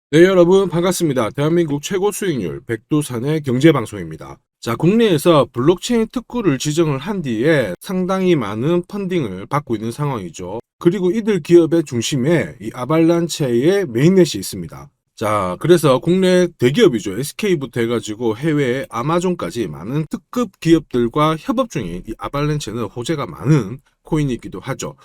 네, 여러분 반갑습니다. 대한민국 최고 수익률 백두산의 경제방송입니다. 자, 국내에서 블록체인 특구를 지정을 한 뒤에 상당히 많은 펀딩을 받고 있는 상황이죠. 그리고 이들 기업의 중심에 이 아발란체의 메인넷이 있습니다. 자, 그래서 국내 대기업이죠. SK부터 해가지고 해외 아마존까지 많은 특급 기업들과 협업 중인 이 아발란체는 호재가 많은 코인이기도 하죠.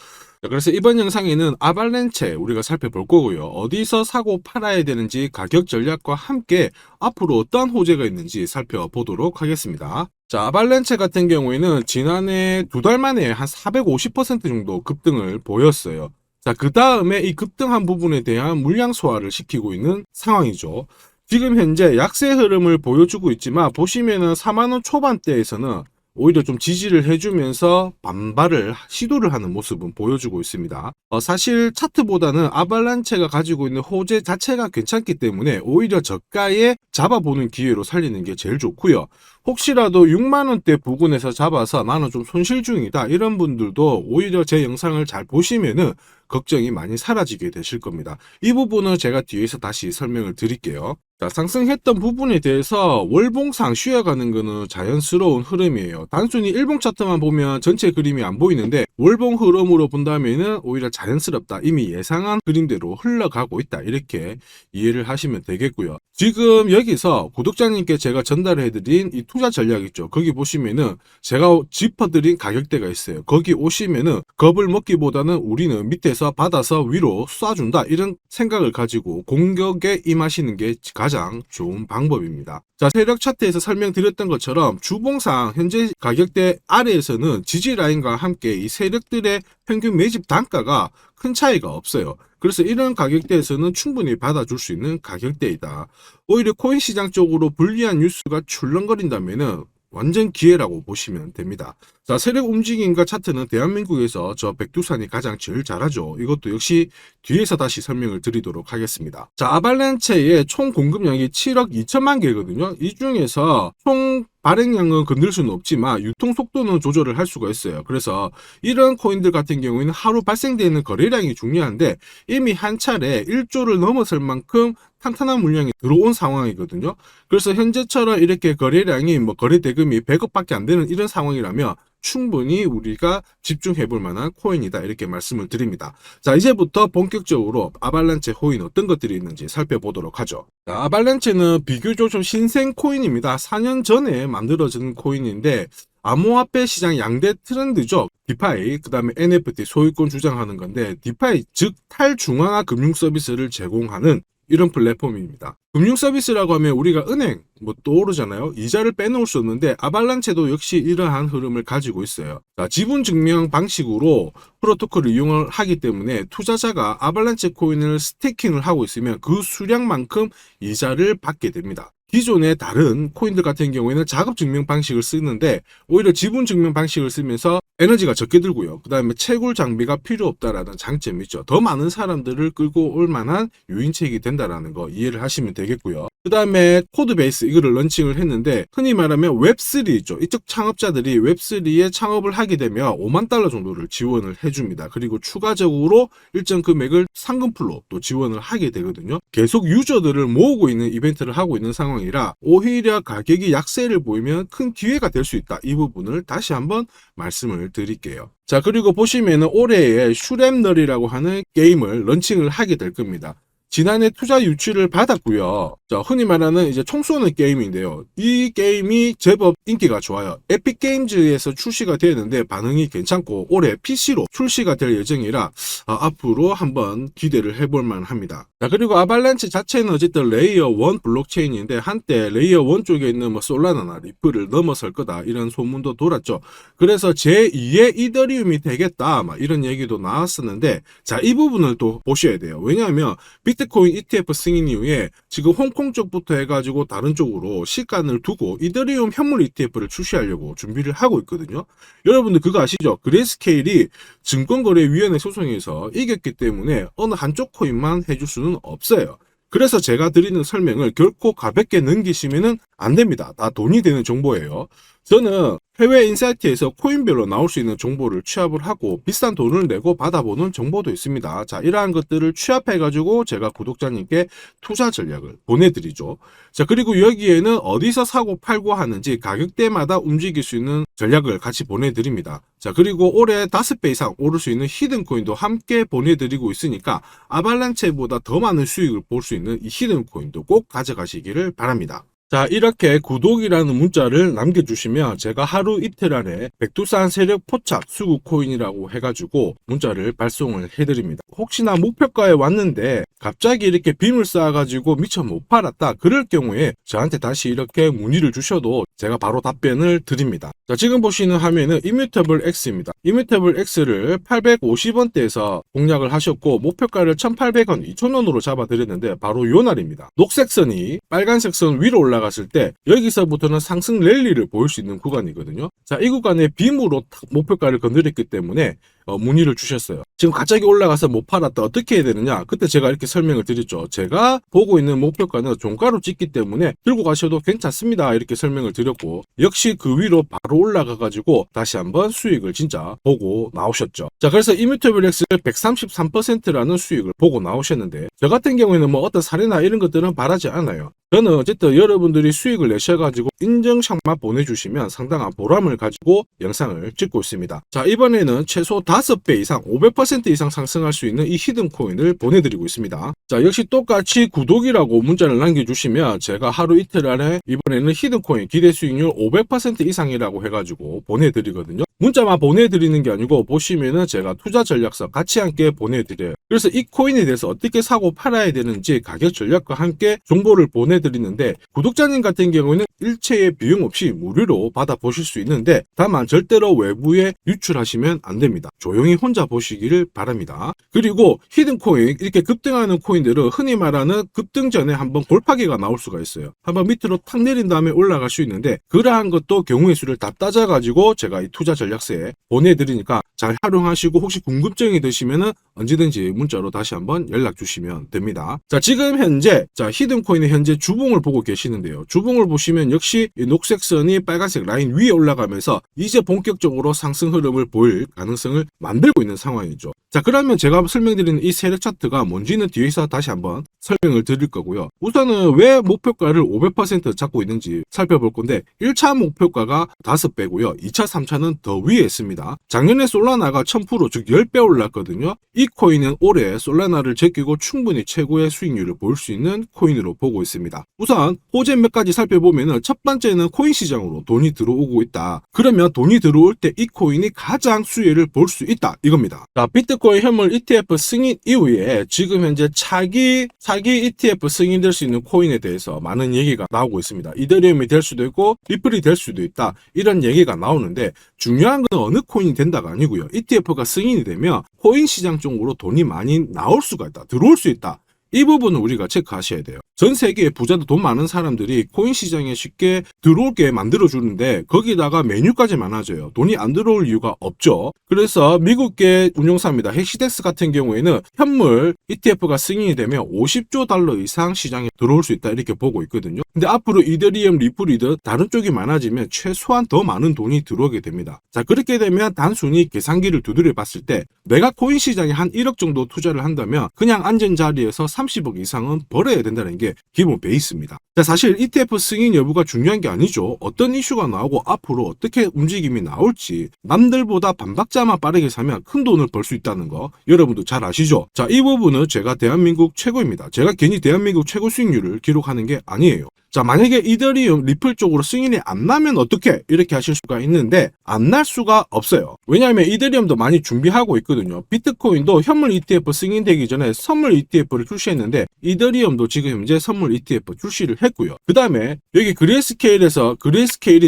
자, 그래서 이번 영상에는 아발란체 우리가 살펴볼 거고요. 어디서 사고 팔아야 되는지 가격 전략과 함께 앞으로 어떠한 호재가 있는지 살펴보도록 하겠습니다. 자, 아발란체 같은 경우에는 지난해 두 달 만에 한 450% 정도 급등을 보였어요. 자, 그 다음에 이 급등한 부분에 대한 물량 소화를 시키고 있는 상황이죠. 지금 현재 약세 흐름을 보여주고 있지만 보시면은 4만원 초반대에서는 오히려 좀 지지를 해주면서 반발을 시도를 하는 모습은 보여주고 있습니다. 사실 차트보다는 아발란체가 가지고 있는 호재 자체가 괜찮기 때문에 오히려 저가에 잡아보는 기회로 살리는 게 제일 좋고요. 혹시라도 6만원대 부근에서 잡아서 나는 좀 손실 중이다 이런 분들도 오히려 제 영상을 잘 보시면은 걱정이 많이 사라지게 되실 겁니다. 이 부분은 제가 뒤에서 다시 설명을 드릴게요. 자, 상승했던 부분에 대해서 월봉상 쉬어가는 것은 자연스러운 흐름이에요. 단순히 일봉 차트만 보면 전체 그림이 안 보이는데 월봉 흐름으로 본다면은 오히려 자연스럽다. 이미 예상한 그림대로 흘러가고 있다. 이렇게 이해를 하시면 되겠고요. 지금 여기서 구독자님께 제가 전달해드린 이 투자 전략 있죠. 거기 보시면은 제가 짚어드린 가격대가 있어요. 거기 오시면은 겁을 먹기보다는 우리는 밑에서 받아서 위로 쏴준다. 이런 생각을 가지고 공격에 임하시는 게 가장 좋은 방법입니다. 자, 세력 차트에서 설명드렸던 것처럼 주봉상 현재 가격대 아래에서는 지지 라인과 함께 이 세력들의 평균 매집 단가가 큰 차이가 없어요. 그래서 이런 가격대에서는 충분히 받아줄 수 있는 가격대이다. 오히려 코인 시장 쪽으로 불리한 뉴스가 출렁거린다면은 완전 기회라고 보시면 됩니다. 자, 세력 움직임과 차트는 대한민국에서 저 백두산이 가장 제일 잘하죠. 이것도 역시 뒤에서 다시 설명을 드리도록 하겠습니다. 자, 아발란체의 총 공급량이 7억 2천만 개거든요. 이 중에서 총 발행량은 건들 수는 없지만 유통 속도는 조절을 할 수가 있어요. 그래서 이런 코인들 같은 경우에는 하루 발생되는 거래량이 중요한데 이미 한 차례 1조를 넘어설 만큼 탄탄한 물량이 들어온 상황이거든요. 그래서 현재처럼 이렇게 거래량이 거래 대금이 100억밖에 안 되는 이런 상황이라면 충분히 우리가 집중해 볼 만한 코인이다 이렇게 말씀을 드립니다. 자, 이제부터 본격적으로 아발란체 코인 어떤 것들이 있는지 살펴보도록 하죠. 자, 아발란체는 비교적 좀 신생 코인입니다. 4년 전에 만들어진 코인인데 암호화폐 시장 양대 트렌드죠. 디파이, 그 다음에 NFT 소유권 주장하는 건데 디파이 즉 탈중앙화 금융 서비스를 제공하는 이런 플랫폼입니다. 금융 서비스라고 하면 우리가 은행 떠오르잖아요. 이자를 빼놓을 수 없는데 아발란체도 역시 이러한 흐름을 가지고 있어요. 자, 지분 증명 방식으로 프로토콜을 이용을 하기 때문에 투자자가 아발란체 코인을 스테이킹을 하고 있으면 그 수량만큼 이자를 받게 됩니다. 기존의 다른 코인들 같은 경우에는 자급 증명 방식을 쓰는데 오히려 지분 증명 방식을 쓰면서 에너지가 적게 들고요. 그 다음에 채굴 장비가 필요 없다라는 장점이 있죠. 더 많은 사람들을 끌고 올 만한 유인책이 된다라는 거 이해를 하시면 되겠고요. 그 다음에 코드베이스 이거를 런칭을 했는데 흔히 말하면 웹3 있죠. 이쪽 창업자들이 웹3에 창업을 하게 되면 5만 달러 정도를 지원을 해줍니다. 그리고 추가적으로 일정 금액을 상금풀로 또 지원을 하게 되거든요. 계속 유저들을 모으고 있는 이벤트를 하고 있는 상황이라 오히려 가격이 약세를 보이면 큰 기회가 될 수 있다. 이 부분을 다시 한번 말씀을 드릴게요. 자, 그리고 보시면은 올해에 슈랩널이라고 하는 게임을 런칭을 하게 될 겁니다. 지난해 투자 유치를 받았고요. 자, 흔히 말하는 이제 총 쏘는 게임인데요. 이 게임이 제법 인기가 좋아요. 에픽 게임즈에서 출시가 되었는데 반응이 괜찮고 올해 PC로 출시가 될 예정이라 앞으로 한번 기대를 해볼 만합니다. 자, 그리고 아발란체 자체는 어쨌든 레이어 1 블록체인인데 한때 레이어 1 쪽에 있는 솔라나나 리플을 넘어설 거다 이런 소문도 돌았죠. 그래서 제2의 이더리움이 되겠다 이런 얘기도 나왔었는데 자, 이 부분을 또 보셔야 돼요. 왜냐하면 비트코인 ETF 승인 이후에 지금 홍콩 쪽부터 해가지고 다른 쪽으로 시간을 두고 이더리움 현물 ETF를 출시하려고 준비를 하고 있거든요. 여러분들 그거 아시죠? 그레이스케일이 증권거래위원회 소송에서 이겼기 때문에 어느 한쪽 코인만 해줄 수는 없어요. 그래서 제가 드리는 설명을 결코 가볍게 넘기시면 안 됩니다. 다 돈이 되는 정보예요. 저는 해외 인사이트에서 코인별로 나올 수 있는 정보를 취합을 하고 비싼 돈을 내고 받아보는 정보도 있습니다. 자, 이러한 것들을 취합해가지고 제가 구독자님께 투자 전략을 보내드리죠. 자, 그리고 여기에는 어디서 사고 팔고 하는지 가격대마다 움직일 수 있는 전략을 같이 보내드립니다. 자, 그리고 올해 5배 이상 오를 수 있는 히든코인도 함께 보내드리고 있으니까 아발란체보다 더 많은 수익을 볼 수 있는 이 히든코인도 꼭 가져가시기를 바랍니다. 자, 이렇게 구독이라는 문자를 남겨주시면 제가 하루 이틀 안에 백두산 세력 포착 수구 코인이라고 해가지고 문자를 발송을 해드립니다. 혹시나 목표가에 왔는데 갑자기 이렇게 빔을 쌓아가지고 미처 못 팔았다 그럴 경우에 저한테 다시 이렇게 문의를 주셔도 제가 바로 답변을 드립니다. 자, 지금 보시는 화면은 이뮤터블 X입니다. 이뮤터블 X를 850원대에서 공략을 하셨고 목표가를 1,800원, 2,000원으로 잡아드렸는데 바로 요 날입니다. 녹색 선이 빨간색 선 위로 올라갔을 때 여기서부터는 상승 랠리를 보일 수 있는 구간이거든요. 자, 이 구간에 빔으로 목표가를 건드렸기 때문에 문의를 주셨어요. 지금 갑자기 올라가서 못 팔았다 어떻게 해야 되느냐, 그때 제가 이렇게 설명을 드렸죠. 제가 보고 있는 목표가는 종가로 찍기 때문에 들고 가셔도 괜찮습니다 이렇게 설명을 드렸고, 역시 그 위로 바로 올라가 가지고 다시 한번 수익을 진짜 보고 나오셨죠. 자, 그래서 이뮤터블 X를 133%라는 수익을 보고 나오셨는데 저 같은 경우에는 뭐 어떤 사례나 이런 것들은 바라지 않아요. 저는 어쨌든 여러분들이 수익을 내셔가지고 인증샷만 보내주시면 상당한 보람을 가지고 영상을 찍고 있습니다. 자, 이번에는 최소 5배 이상 500% 이상 상승할 수 있는 이 히든코인을 보내드리고 있습니다. 자, 역시 똑같이 구독이라고 문자를 남겨주시면 제가 하루 이틀 안에 이번에는 히든코인 기대 수익률 500% 이상이라고 해가지고 보내드리거든요. 문자만 보내드리는 게 아니고 보시면은 제가 투자 전략서 같이 함께 보내드려요. 그래서 이 코인에 대해서 어떻게 사고 팔아야 되는지 가격 전략과 함께 정보를 보내드리는데 구독자님 같은 경우는 일체의 비용 없이 무료로 받아보실 수 있는데 다만 절대로 외부에 유출하시면 안 됩니다. 조용히 혼자 보시기를 바랍니다. 그리고 히든코인 이렇게 급등하는 코인들은 흔히 말하는 급등 전에 한번 골파기가 나올 수가 있어요. 한번 밑으로 탁 내린 다음에 올라갈 수 있는데 그러한 것도 경우의 수를 다 따져가지고 제가 이 투자 전략서에 보내드리니까 잘 활용하시고 혹시 궁금증이 드시면은 언제든지 문자로 다시 한번 연락 주시면 됩니다. 자, 지금 현재 히든코인의 현재 주봉을 보고 계시는데요. 주봉을 보시면 역시 이 녹색 선이 빨간색 라인 위에 올라가면서 이제 본격적으로 상승 흐름을 보일 가능성을 만들고 있는 상황이죠. 자, 그러면 제가 설명드리는 이 세력 차트가 뭔지는 뒤에서 다시 한번 설명을 드릴 거고요. 우선은 왜 목표가를 500% 잡고 있는지 살펴볼 건데 1차 목표가가 5배고요. 2차, 3차는 더 위에 있습니다. 작년에 솔라나가 1000% 즉 10배 올랐거든요. 이 코인은 올해 솔라나를 제끼고 충분히 최고의 수익률을 볼 수 있는 코인으로 보고 있습니다. 우선 호재 몇 가지 살펴보면은 첫 번째는 코인 시장으로 돈이 들어오고 있다. 그러면 돈이 들어올 때 이 코인이 가장 수혜를 볼 수 있다 이겁니다. 자, 비트코인 현물 ETF 승인 이후에 지금 현재 차기 ETF 승인될 수 있는 코인에 대해서 많은 얘기가 나오고 있습니다. 이더리움이 될 수도 있고 리플이 될 수도 있다 이런 얘기가 나오는데 중요한 건 어느 코인이 된다가 아니고요. ETF가 승인이 되면 코인 시장 쪽으로 돈이 많이 나올 수가 있다, 들어올 수 있다. 이 부분은 우리가 체크하셔야 돼요. 전 세계의 부자도 돈 많은 사람들이 코인 시장에 쉽게 들어올게 만들어주는데 거기다가 메뉴까지 많아져요. 돈이 안 들어올 이유가 없죠. 그래서 미국계 운용사입니다. 헥시덱스 같은 경우에는 현물 ETF가 승인이 되면 50조 달러 이상 시장에 들어올 수 있다 이렇게 보고 있거든요. 근데 앞으로 이더리움, 리플이든 다른 쪽이 많아지면 최소한 더 많은 돈이 들어오게 됩니다. 자, 그렇게 되면 단순히 계산기를 두드려 봤을 때 내가 코인 시장에 한 1억 정도 투자를 한다면 그냥 앉은 자리에서 30억 이상은 벌어야 된다는 게 기본 베이스입니다. 자, 사실 ETF 승인 여부가 중요한 게 아니죠. 어떤 이슈가 나오고 앞으로 어떻게 움직임이 나올지 남들보다 반박자만 빠르게 사면 큰 돈을 벌 수 있다는 거 여러분도 잘 아시죠? 자, 이 부분은 제가 대한민국 최고입니다. 제가 괜히 대한민국 최고 수익률을 기록하는 게 아니에요. 자, 만약에 이더리움, 리플 쪽으로 승인이 안 나면 어떻게 이렇게 하실 수가 있는데 안 날 수가 없어요. 왜냐하면 이더리움도 많이 준비하고 있거든요. 비트코인도 현물 ETF 승인되기 전에 선물 ETF를 출시했는데 이더리움도 지금 현재 선물 ETF 출시를 했고요. 그 다음에 여기 그레이스케일이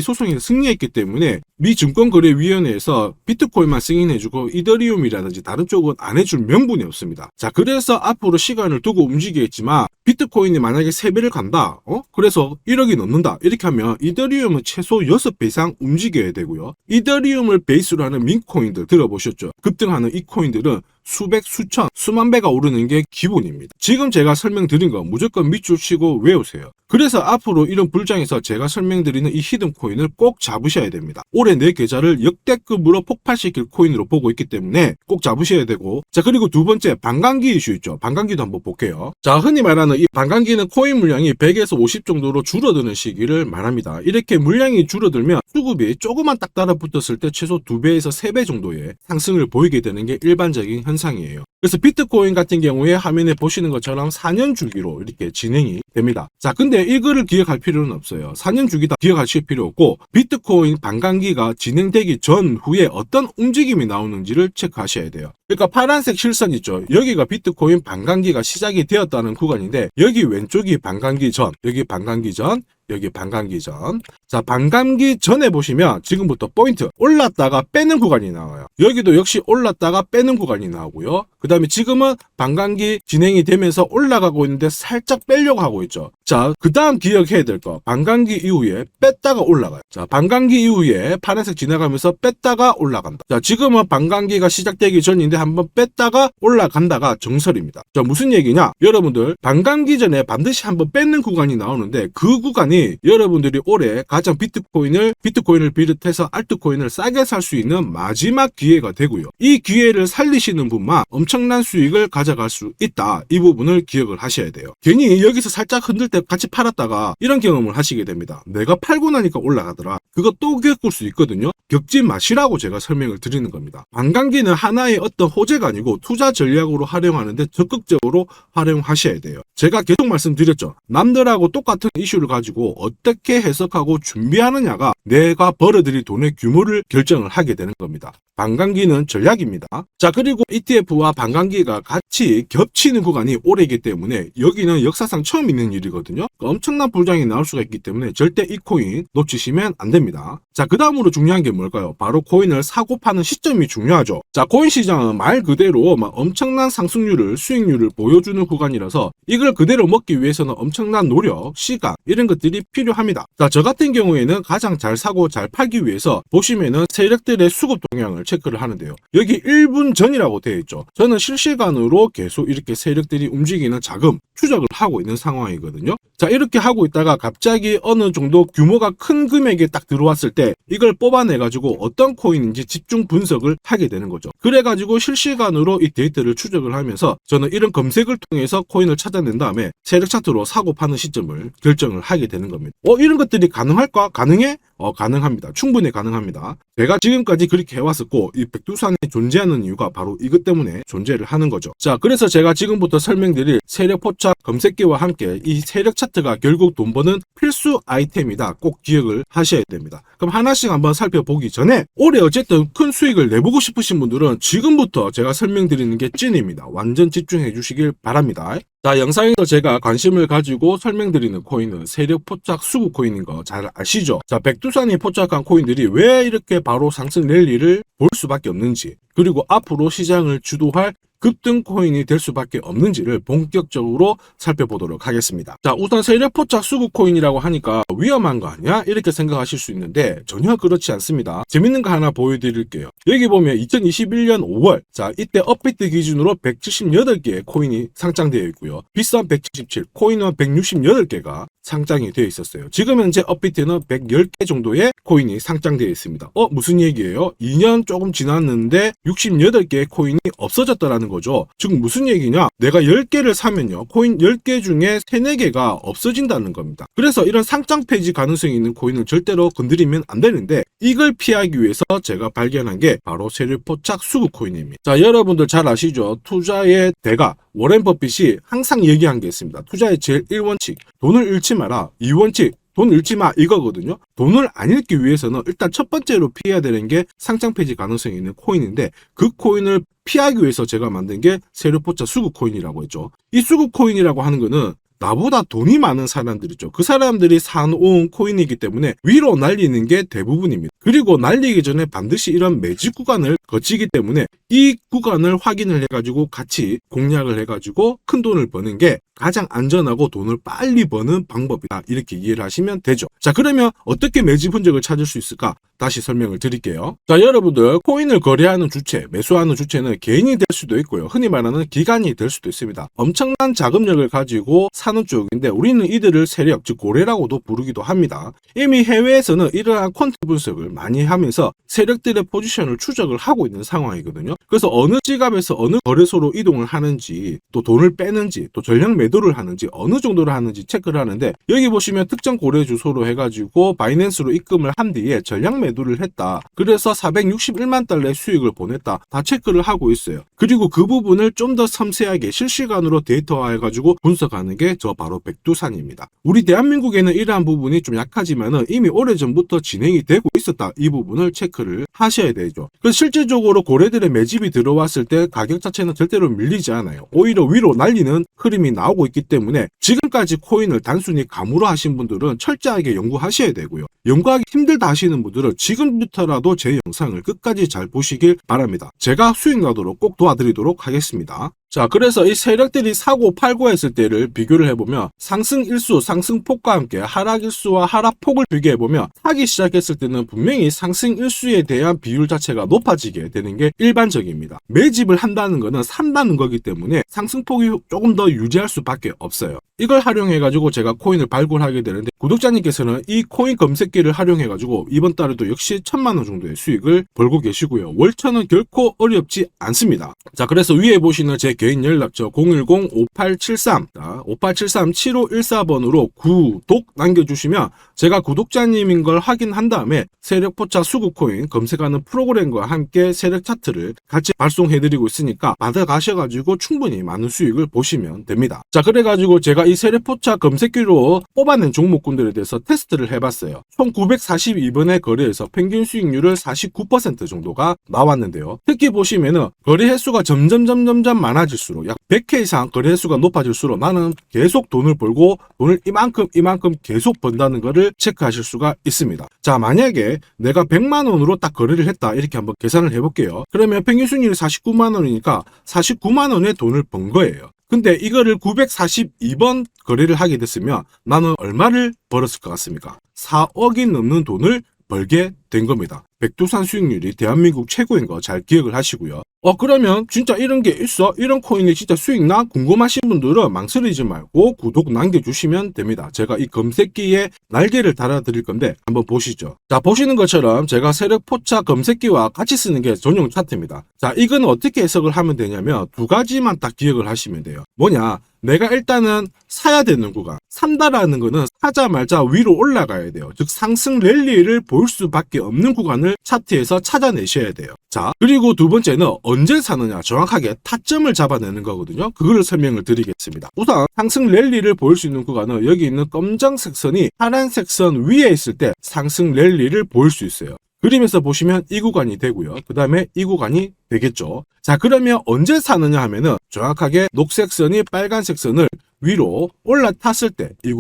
소송에서 승리했기 때문에 미 증권거래위원회에서 비트코인만 승인해주고 이더리움이라든지 다른 쪽은 안 해줄 명분이 없습니다. 자, 그래서 앞으로 시간을 두고 움직이겠지만 비트코인이 만약에 3배를 간다, 그래서 1억이 넘는다 이렇게 하면 이더리움은 최소 6배 이상 움직여야 되고요. 이더리움을 베이스로 하는 민코인들 들어보셨죠? 급등하는 이 코인들은 수백, 수천, 수만 배가 오르는 게 기본입니다. 지금 제가 설명드린 거 무조건 밑줄 치고 외우세요. 그래서 앞으로 이런 불장에서 제가 설명드리는 이 히든코인을 꼭 잡으셔야 됩니다. 올해 내 계좌를 역대급으로 폭발시킬 코인으로 보고 있기 때문에 꼭 잡으셔야 되고, 자, 그리고 두 번째 반감기 이슈 있죠. 반감기도 한번 볼게요. 자, 흔히 말하는 이 반감기는 코인 물량이 100에서 50 정도로 줄어드는 시기를 말합니다. 이렇게 물량이 줄어들면 수급이 조금만 딱 달라붙었을 때 최소 2배에서 3배 정도의 상승을 보이게 되는 게 일반적인 현상이에요. 그래서 비트코인 같은 경우에 화면에 보시는 것처럼 4년 주기로 이렇게 진행이 됩니다. 자, 근데 이거를 기억할 필요는 없어요. 4년 주기 다 기억하실 필요 없고, 비트코인 반감기가 진행되기 전후에 어떤 움직임이 나오는지를 체크하셔야 돼요. 그러니까 파란색 실선 있죠. 여기가 비트코인 반감기가 시작이 되었다는 구간인데, 여기 왼쪽이 반감기 전, 여기 반감기 전, 여기 반감기 전. 자, 반감기 전에 보시면 지금부터 포인트 올랐다가 빼는 구간이 나와요. 여기도 역시 올랐다가 빼는 구간이 나오고요. 그 다음에 지금은 반감기 진행이 되면서 올라가고 있는데 살짝 빼려고 하고 있죠. 자, 그 다음 기억해야 될 거, 반감기 이후에 뺐다가 올라가요. 자, 반감기 이후에 파란색 지나가면서 뺐다가 올라간다. 자, 지금은 반감기가 시작되기 전인데 한번 뺐다가 올라간다가 정설입니다. 자, 무슨 얘기냐? 여러분들 반감기 전에 반드시 한번 뺏는 구간이 나오는데, 그 구간이 여러분들이 올해 가장 비트코인을 비롯해서 알트코인을 싸게 살 수 있는 마지막 기회가 되고요. 이 기회를 살리시는 분만 엄청난 수익을 가져갈 수 있다. 이 부분을 기억을 하셔야 돼요. 괜히 여기서 살짝 흔들 때 같이 팔았다가 이런 경험을 하시게 됩니다. 내가 팔고 나니까 올라가더라. 그거 또 겪을 수 있거든요. 겪지 마시라고 제가 설명을 드리는 겁니다. 반감기는 하나의 어떤 호재가 아니고 투자 전략으로 활용하는데 적극적으로 활용하셔야 돼요. 제가 계속 말씀드렸죠. 남들하고 똑같은 이슈를 가지고 어떻게 해석하고 준비하느냐가 내가 벌어들일 돈의 규모를 결정을 하게 되는 겁니다. 반감기는 전략입니다. 자, 그리고 ETF와 반감기가 같이 겹치는 구간이 올해이기 때문에 여기는 역사상 처음 있는 일이거든요. 엄청난 불장이 나올 수가 있기 때문에 절대 이 코인 놓치시면 안 됩니다. 자, 그 다음으로 중요한 게 뭘까요? 바로 코인을 사고 파는 시점이 중요하죠. 자, 코인 시장은 말 그대로 엄청난 상승률을, 수익률을 보여주는 구간이라서 이걸 그대로 먹기 위해서는 엄청난 노력, 시간 이런 것들이 필요합니다. 자, 저 같은 경우에는 가장 잘 사고 잘 팔기 위해서 보시면은 세력들의 수급 동향을 체크를 하는데요. 여기 1분 전이라고 되어 있죠. 저는 실시간으로 계속 이렇게 세력들이 움직이는 자금 추적을 하고 있는 상황이거든요. 자, 이렇게 하고 있다가 갑자기 어느 정도 규모가 큰 금액이 딱 들어왔을 때 이걸 뽑아내가지고 어떤 코인인지 집중 분석을 하게 되는 거죠. 그래가지고 실시간으로 이 데이터를 추적을 하면서 저는 이런 검색을 통해서 코인을 찾아낸 다음에 세력 차트로 사고 파는 시점을 결정을 하게 되는 겁니다. 이런 것들이 가능할까? 가능해? 가능합니다. 충분히 가능합니다. 제가 지금까지 그렇게 해왔었고, 이 백두산이 존재하는 이유가 바로 이것 때문에 존재를 하는 거죠. 자, 그래서 제가 지금부터 설명드릴 세력 포착 검색기와 함께 이 세력 차트가 결국 돈 버는 필수 아이템이다. 꼭 기억을 하셔야 됩니다. 그럼 하나씩 한번 살펴보기 전에 올해 어쨌든 큰 수익을 내보고 싶으신 분들은 지금부터 제가 설명드리는 게 찐입니다. 완전 집중해 주시길 바랍니다. 자, 영상에서 제가 관심을 가지고 설명드리는 코인은 세력 포착 수급 코인인 거 잘 아시죠? 자, 백두산이 포착한 코인들이 왜 이렇게 바로 상승 랠리를 볼 수밖에 없는지, 그리고 앞으로 시장을 주도할 급등 코인이 될 수밖에 없는지를 본격적으로 살펴보도록 하겠습니다. 자, 우선 세력 포착 수급 코인이라고 하니까 위험한 거 아니야? 이렇게 생각하실 수 있는데 전혀 그렇지 않습니다. 재밌는 거 하나 보여드릴게요. 여기 보면 2021년 5월, 자, 이때 업비트 기준으로 178개의 코인이 상장되어 있고요. 비싼 177, 코인은 168개가 상장이 되어 있었어요. 지금 현재 업비트는 110개 정도의 코인이 상장되어 있습니다. 무슨 얘기예요? 2년 조금 지났는데 68개의 코인이 없어졌다라는 거죠. 즉 무슨 얘기냐? 내가 10개를 사면요, 코인 10개 중에 3, 4개가 없어진다는 겁니다. 그래서 이런 상장 폐지 가능성이 있는 코인은 절대로 건드리면 안 되는데, 이걸 피하기 위해서 제가 발견한 게 바로 세력 포착 수급 코인입니다. 자, 여러분들 잘 아시죠? 투자의 대가 워렌 버핏이 항상 얘기한 게 있습니다. 투자의 제일 1원칙, 돈을 잃지 마라. 2원칙, 돈 잃지 마, 이거거든요. 돈을 안 잃기 위해서는 일단 첫 번째로 피해야 되는 게 상장 폐지 가능성이 있는 코인인데, 그 코인을 피하기 위해서 제가 만든 게 세력 포착 수급 코인이라고 했죠. 이 수급 코인이라고 하는 거는 나보다 돈이 많은 사람들이죠. 그 사람들이 사놓은 코인이기 때문에 위로 날리는 게 대부분입니다. 그리고 날리기 전에 반드시 이런 매집 구간을 거치기 때문에 이 구간을 확인을 해가지고 같이 공략을 해가지고 큰 돈을 버는 게 가장 안전하고 돈을 빨리 버는 방법이다. 이렇게 이해를 하시면 되죠. 자, 그러면 어떻게 매집 흔적을 찾을 수 있을까? 다시 설명을 드릴게요. 자, 여러분들 코인을 거래하는 주체, 매수하는 주체는 개인이 될 수도 있고요. 흔히 말하는 기관이 될 수도 있습니다. 엄청난 자금력을 가지고 사는 쪽인데 우리는 이들을 세력, 즉 고래라고도 부르기도 합니다. 이미 해외에서는 이러한 퀀트 분석을 많이 하면서 세력들의 포지션을 추적을 하고 있는 상황이거든요. 그래서 어느 지갑에서 어느 거래소로 이동을 하는지, 또 돈을 빼는지, 또 전량 매도를 하는지, 어느 정도를 하는지 체크를 하는데, 여기 보시면 특정 거래 주소로 해가지고 바이낸스로 입금을 한 뒤에 전량 매도를 했다. 그래서 461만 달러의 수익을 보냈다. 다 체크를 하고 있어요. 그리고 그 부분을 좀 더 섬세하게 실시간으로 데이터화해가지고 분석하는 게 저 바로 백두산입니다. 우리 대한민국에는 이러한 부분이 좀 약하지만은 이미 오래전부터 진행이 되고 있었다. 이 부분을 체크를 하셔야 되죠. 그래서 실질적으로 고래들의 매집이 들어왔을 때 가격 자체는 절대로 밀리지 않아요. 오히려 위로 날리는 흐름이 나오고 있기 때문에 지금까지 코인을 단순히 감으로 하신 분들은 철저하게 연구하셔야 되고요. 연구하기 힘들다 하시는 분들은 지금부터라도 제 영상을 끝까지 잘 보시길 바랍니다. 제가 수익 나도록 꼭 도와드리도록 하겠습니다. 자, 그래서 이 세력들이 사고 팔고 했을 때를 비교를 해보면 상승일수, 상승폭과 함께 하락일수와 하락폭을 비교해보면 사기 시작했을 때는 분명히 상승일수에 대한 비율 자체가 높아지게 되는 게 일반적입니다. 매집을 한다는 것은 산다는 거기 때문에 상승폭이 조금 더 유지할 수밖에 없어요. 이걸 활용해가지고 제가 코인을 발굴하게 되는데 구독자님께서는 이 코인 검색기를 활용해가지고 이번 달에도 역시 1000만원 정도의 수익을 벌고 계시고요. 월천은 결코 어렵지 않습니다. 자, 그래서 위에 보시는 제 개인 연락처 010-5873 5873-7514번으로 구독 남겨주시면 제가 구독자님인 걸 확인한 다음에 세력포차 수급코인 검색하는 프로그램과 함께 세력 차트를 같이 발송해드리고 있으니까 받아가셔가지고 충분히 많은 수익을 보시면 됩니다. 자, 그래가지고 제가 이 세력포차 검색기로 뽑아낸 종목군들에 대해서 테스트를 해봤어요. 총 942번의 거래에서 평균 수익률을 49% 정도가 나왔는데요. 특히 보시면은 거래 횟수가 점점 많아질수록 약 100회 이상 거래 횟수가 높아질수록 나는 계속 돈을 벌고 돈을 이만큼 계속 번다는 것을 체크하실 수가 있습니다. 자, 만약에 내가 100만 원으로 딱 거래를 했다 이렇게 한번 계산을 해볼게요. 그러면 평균 수익률이 49만 원이니까 49만 원의 돈을 번 거예요. 근데 이거를 942번 거래를 하게 됐으면 나는 얼마를 벌었을 것 같습니까? 4억이 넘는 돈을 벌게 된 겁니다. 백두산 수익률이 대한민국 최고인 거 잘 기억을 하시고요. 그러면 진짜 이런 게 있어? 이런 코인이 진짜 수익 나? 궁금하신 분들은 망설이지 말고 구독 남겨주시면 됩니다. 제가 이 검색기에 날개를 달아드릴 건데 한번 보시죠. 자, 보시는 것처럼 제가 세력포차 검색기와 같이 쓰는 게 전용 차트입니다. 자, 이건 어떻게 해석을 하면 되냐면 두 가지만 딱 기억을 하시면 돼요. 뭐냐? 내가 일단은 사야 되는 구간, 산다라는 거는 사자마자 위로 올라가야 돼요. 즉 상승 랠리를 볼 수밖에 없는 구간을 차트에서 찾아내셔야 돼요. 자, 그리고 두 번째는 언제 사느냐, 정확하게 타점을 잡아내는 거거든요. 그거를 설명을 드리겠습니다. 우선 상승 랠리를 볼 수 있는 구간은 여기 있는 검정색 선이 파란색 선 위에 있을 때 상승 랠리를 볼 수 있어요. 그림에서 보시면 이 구간이 되고요. 그 다음에 이 구간이 되겠죠. 자, 그러면 언제 사느냐 하면은 정확하게 녹색 선이 빨간색 선을 위로 올라탔을 때 이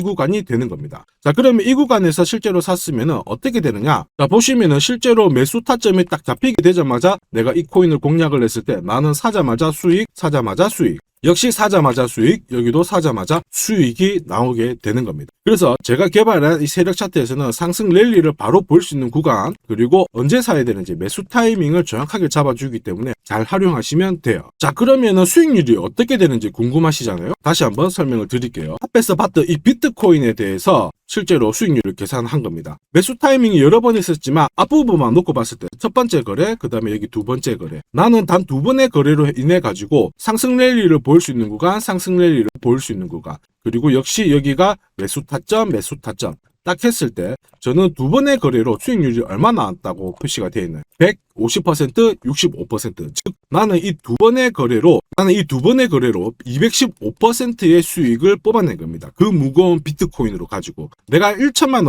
구간이 되는 겁니다. 자, 그러면 이 구간에서 실제로 샀으면은 어떻게 되느냐? 자, 보시면은 실제로 매수 타점이 딱 잡히게 되자마자 내가 이 코인을 공략을 했을 때 나는 사자마자 수익, 사자마자 수익. 역시 사자마자 수익, 여기도 사자마자 수익이 나오게 되는 겁니다. 그래서 제가 개발한 이 세력 차트에서는 상승 랠리를 바로 볼 수 있는 구간, 그리고 언제 사야 되는지 매수 타이밍을 정확하게 잡아주기 때문에 잘 활용하시면 돼요. 자, 그러면은 수익률이 어떻게 되는지 궁금하시잖아요. 다시 한번 설명을 드릴게요. 앞에서 봤던 이 비트코인에 대해서 실제로 수익률을 계산한 겁니다. 매수 타이밍이 여러 번 있었지만 앞부분만 놓고 봤을 때 첫 번째 거래, 그 다음에 여기 두 번째 거래. 나는 단 두 번의 거래로 인해 가지고 상승 랠리를 볼 수 있는 구간, 상승 랠리를 볼 수 있는 구간. 그리고 역시 여기가 매수 타점 딱 했을 때 저는 두 번의 거래로 수익률이 얼마 나왔다고 표시가 되어 있나요? 150%, 65%. 즉 나는 이 두 번의 거래로 215%의 수익을 뽑아낸 겁니다. 그 무거운 비트코인으로 가지고 내가 1000만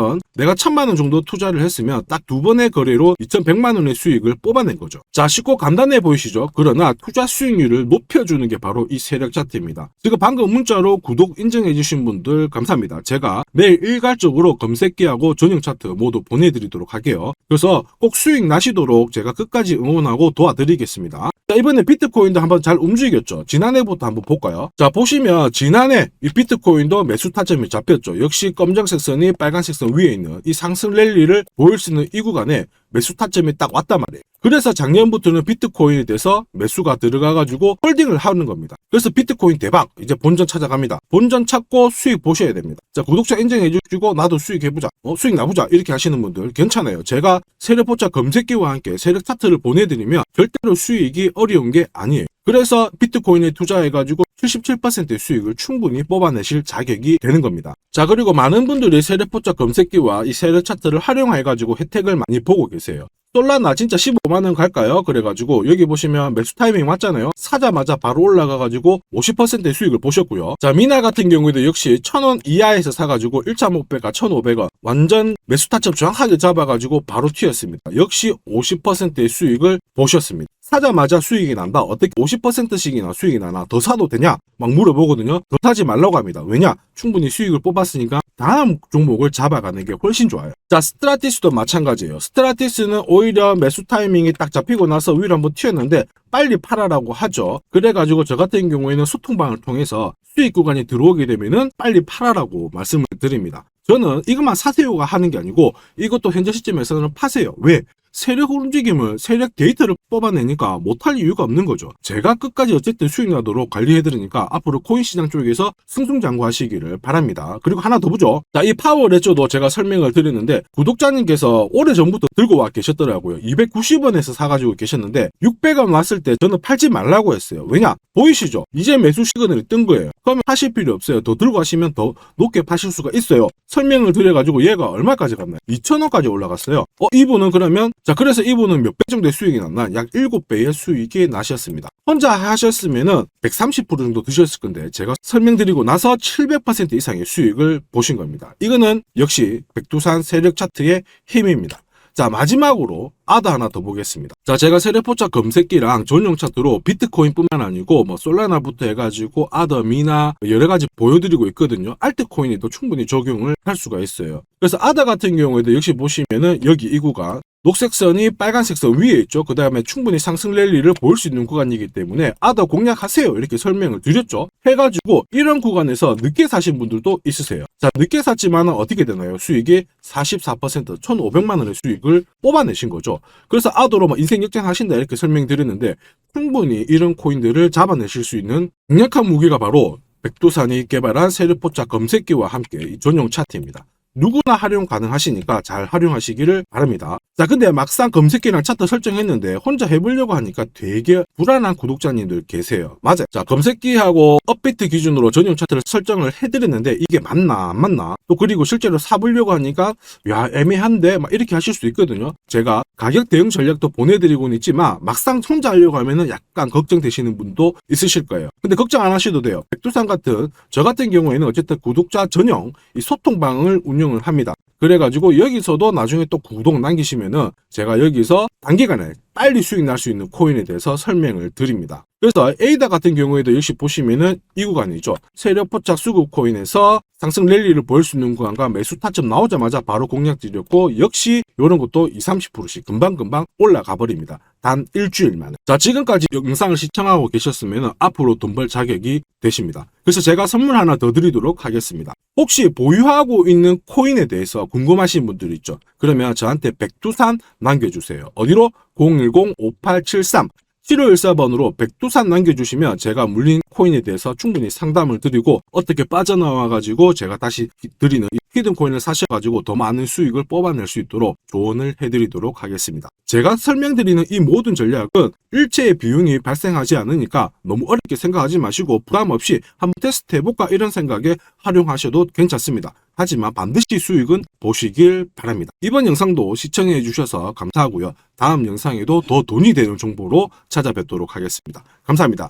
원 정도 투자를 했으면 딱 두 번의 거래로 2100만 원의 수익을 뽑아낸 거죠. 자, 쉽고 간단해 보이시죠? 그러나 투자 수익률을 높여주는 게 바로 이 세력 차트입니다. 지금 방금 문자로 구독 인증해 주신 분들 감사합니다. 제가 매일 일괄적으로 검색기하고 전용 차트 모두 보내드리도록 할게요. 그래서 꼭 수익 나시도록 제가 끝까지 응원하고 도와드리겠습니다. 자, 이번에 비트코인도 한번 잘 움직였죠. 지난해부터 한번 볼까요? 자, 보시면 지난해 이 비트코인도 매수 타점이 잡혔죠. 역시 검정색 선이 빨간색 선 위에 있는 이 상승 랠리를 보일 수 있는 이 구간에 매수 타점이 딱 왔단 말이에요. 그래서 작년부터는 비트코인에 대해서 매수가 들어가가지고 홀딩을 하는 겁니다. 그래서 비트코인 대박, 이제 본전 찾아갑니다. 본전 찾고 수익 보셔야 됩니다. 자, 구독자 인정해주시고 나도 수익 해보자, 수익 나보자 이렇게 하시는 분들 괜찮아요. 제가 세력포착 검색기와 함께 세력 차트를 보내드리면 절대로 수익이 어려운 게 아니에요. 그래서 비트코인에 투자해가지고 77%의 수익을 충분히 뽑아내실 자격이 되는 겁니다. 자, 그리고 많은 분들이 세력포착 검색기와 이 세력 차트를 활용해가지고 혜택을 많이 보고 계세요. 솔라나 진짜 15만원 갈까요? 그래가지고 여기 보시면 매수 타이밍 왔잖아요. 사자마자 바로 올라가가지고 50%의 수익을 보셨고요. 자, 미나 같은 경우에도 역시 1000원 이하에서 사가지고 1차 목표가 1500원 완전 매수 타점 정확하게 잡아가지고 바로 튀었습니다. 역시 50%의 수익을 보셨습니다. 사자마자 수익이 난다. 어떻게 50%씩이나 수익이 나나? 더 사도 되냐? 막 물어보거든요. 더 사지 말라고 합니다. 왜냐? 충분히 수익을 뽑았으니까 다음 종목을 잡아가는 게 훨씬 좋아요. 자, 스트라티스도 마찬가지예요. 스트라티스는 오히려 매수 타이밍이 딱 잡히고 나서 위로 한번 튀었는데 빨리 팔아라고 하죠. 그래가지고 저 같은 경우에는 소통방을 통해서 수익 구간이 들어오게 되면은 빨리 팔아라고 말씀을 드립니다. 저는 이것만 사세요가 하는 게 아니고 이것도 현재 시점에서는 파세요. 왜? 세력 움직임을 세력 데이터를 뽑아내니까 못할 이유가 없는 거죠. 제가 끝까지 어쨌든 수익 나도록 관리해드리니까 앞으로 코인 시장 쪽에서 승승장구하시기를 바랍니다. 그리고 하나 더 보죠. 자, 이 파워레저도 제가 설명을 드렸는데 구독자님께서 오래전부터 들고 와 계셨더라고요. 290원에서 사가지고 계셨는데 600원 왔을 때 저는 팔지 말라고 했어요. 왜냐? 보이시죠? 이제 매수 시그널이 뜬 거예요. 그러면 하실 필요 없어요. 더 들고 가시면 더 높게 파실 수가 있어요. 설명을 드려가지고 얘가 얼마까지 갔나요? 2,000원까지 올라갔어요. 이분은 그러면 자, 그래서 이분은 몇 배 정도의 수익이 났나? 약 7배의 수익이 나셨습니다. 혼자 하셨으면은 130% 정도 드셨을 건데 제가 설명드리고 나서 700% 이상의 수익을 보신 겁니다. 이거는 역시 백두산 세력 차트의 힘입니다. 자, 마지막으로 아더 하나 더 보겠습니다. 자, 제가 세력포착 검색기랑 전용 차트로 비트코인뿐만 아니고 뭐 솔라나부터 해가지고 아더, 미나 여러 가지 보여드리고 있거든요. 알트코인에도 충분히 적용을 할 수가 있어요. 그래서 아더 같은 경우에도 역시 보시면은 여기 이 구간 녹색 선이 빨간색 선 위에 있죠. 그 다음에 충분히 상승 랠리를 보일 수 있는 구간이기 때문에 아더 공략하세요 이렇게 설명을 드렸죠. 해가지고 이런 구간에서 늦게 사신 분들도 있으세요. 자, 늦게 샀지만 어떻게 되나요? 수익이 44% 1,500만 원의 수익을 뽑아내신 거죠. 그래서 아더로 뭐 인생 역전하신다 이렇게 설명드렸는데 충분히 이런 코인들을 잡아내실 수 있는 강력한 무기가 바로 백두산이 개발한 세력포착 검색기와 함께 이 전용 차트입니다. 누구나 활용 가능하시니까 잘 활용하시기를 바랍니다. 자, 근데 막상 검색기랑 차트 설정했는데 혼자 해보려고 하니까 되게 불안한 구독자님들 계세요. 맞아요. 자, 검색기하고 업비트 기준으로 전용 차트를 설정을 해드렸는데 이게 맞나 안 맞나? 또 그리고 실제로 사보려고 하니까 야, 애매한데 막 이렇게 하실 수 있거든요. 제가 가격 대응 전략도 보내드리고는 있지만 막상 혼자 하려고 하면은 약간 걱정되시는 분도 있으실 거예요. 근데 걱정 안 하셔도 돼요. 백두산 같은 저 같은 경우에는 어쨌든 구독자 전용 이 소통방을 운영을 합니다. 그래가지고 여기서도 나중에 또 구독 남기시면은 제가 여기서 단기간에 빨리 수익 날 수 있는 코인에 대해서 설명을 드립니다. 그래서 에이다 같은 경우에도 역시 보시면은 이 구간이죠. 세력포착 수급 코인에서 상승 랠리를 보일 수 있는 구간과 매수 타점 나오자마자 바로 공략 드렸고 역시 이런 것도 20-30%씩 금방금방 올라가 버립니다. 단 일주일 만에. 자, 지금까지 영상을 시청하고 계셨으면 앞으로 돈 벌 자격이 되십니다. 그래서 제가 선물 하나 더 드리도록 하겠습니다. 혹시 보유하고 있는 코인에 대해서 궁금하신 분들 있죠? 그러면 저한테 백두산 남겨주세요. 어디로? 010-5873 7514번으로 백두산 남겨주시면 제가 물린 코인에 대해서 충분히 상담을 드리고 어떻게 빠져나와가지고 제가 다시 드리는 이 히든 코인을 사셔가지고 더 많은 수익을 뽑아낼 수 있도록 조언을 해드리도록 하겠습니다. 제가 설명드리는 이 모든 전략은 일체의 비용이 발생하지 않으니까 너무 어렵게 생각하지 마시고 부담 없이 한번 테스트 해볼까 이런 생각에 활용하셔도 괜찮습니다. 하지만 반드시 수익은 보시길 바랍니다. 이번 영상도 시청해 주셔서 감사하고요. 다음 영상에도 더 돈이 되는 정보로 찾아뵙도록 하겠습니다. 감사합니다.